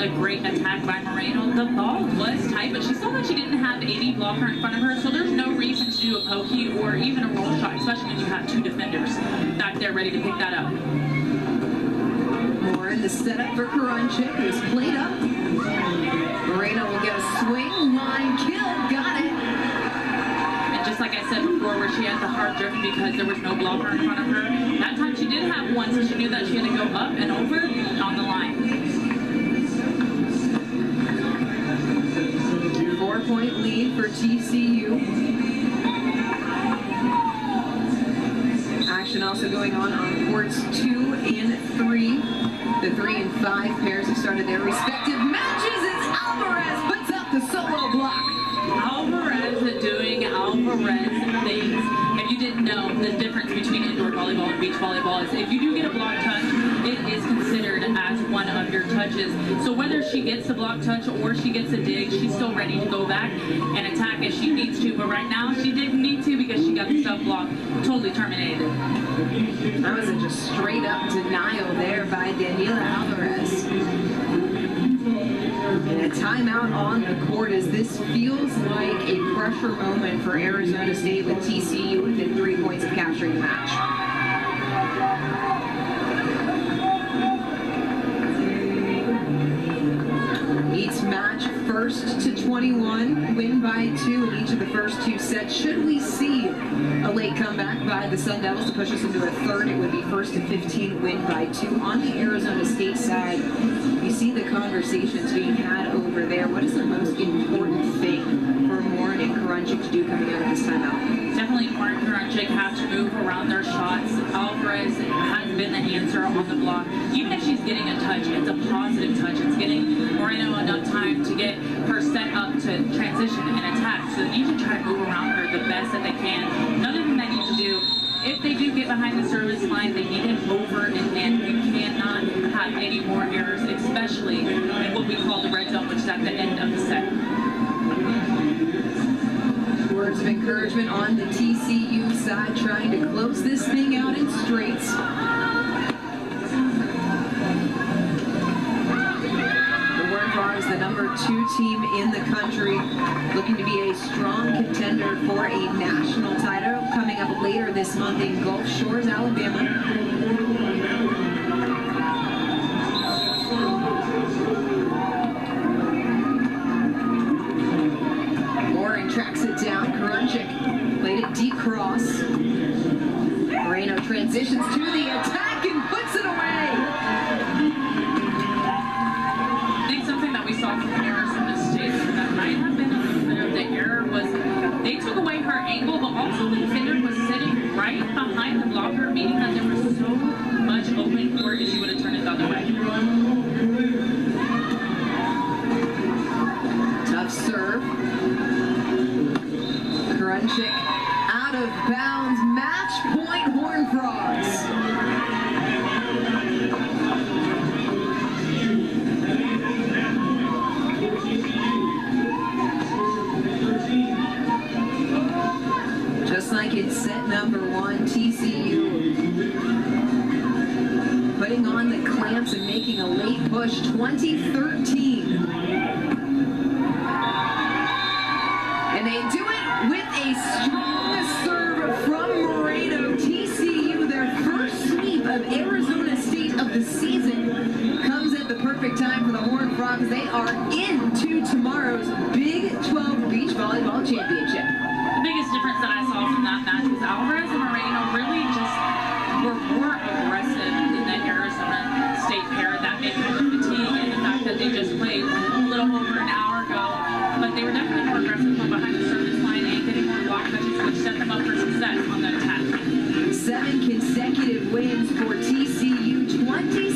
a great attack by Moreno. The ball was tight, but she saw that she didn't have any blocker in front of her, so there's no reason to do a pokey or even a roll shot, especially when you have two defenders back there ready to pick that up. Morin, the setup for Kirunckyk, who's played up. Moreno will get a swing, line kill, got it. And just like I said before, where she had the hard driven because there was no blocker in front of her, that time she did have one, so she knew that she had to go up and over on the line. 4-point lead for TCU. Action also going on courts 2 and 3. The 3 and 5 pairs have started their respective matches as Alvarez puts up the solo block. Alvarez doing Alvarez things. If you didn't know, the difference between indoor volleyball and beach volleyball is if you do get a block touch, it is considered as one of your touches. So whether she gets the block touch or she gets a dig, she's still ready to go back and attack if she needs to. But right now, she didn't need to because she got the sub block totally terminated. That was a just straight up denial there by Daniela Alvarez. And a timeout on the court as this feels like a pressure moment for Arizona State with TCU within 3 points of capturing the match. Each match first to 21, win by 2 in each of the first 2 sets. Should we see a late comeback by the Sun Devils to push us into a third, it would be first to 15, win by 2. On the Arizona State side, you see the conversations being had over there. What is the most important thing for Morin and Kirunckyk to do coming out of this timeout? Definitely Morin and Kirunckyk have to move around their shots. Alvarez has been the answer on the block. Even if she's getting a touch, it's a positive touch. It's getting Moreno enough time to get her set up to transition and attack. So they need to try to move around her the best that they can. Another thing they need to do, if they do get behind the service line, they need it over and in. You cannot have any more errors, especially in what we call the red zone, which is at the end of the set. Words of encouragement on the TCU side, trying to close this thing out in straights. The Warriors is the #2 team in the country, looking to be a strong contender for a national title coming up later this month in Gulf Shores, Alabama. Morin tracks it down. Kirunckyk played it deep cross. Moreno transitions to the attack and puts it away. I think something that we saw from Arizona State that might have been a little bit of the error was they took away her angle, but also the defender was sitting right behind the blocker, meaning that there was so much open court if she would have turned it the other way. Tough serve. Kirunckyk out of bounds. Match point, Horned Frogs. Just like in set #1, TCU putting on the clamps and making a late push, 2013. And they do it with a strong serve from Moreno. TCU, their first sweep of Arizona State of the season, comes at the perfect time for the Horned Frogs. They are into tomorrow's Big 12 Beach Volleyball Championship. The biggest difference that I saw from that match was Alvarez and Moreno really just were more aggressive than the Arizona State pair. That made them fatigue and the fact that they just played a little over an hour ago. But they were definitely more aggressive from behind the service line and getting more block touches, which set them up for success on the attack. 7 consecutive wins for TCU, 20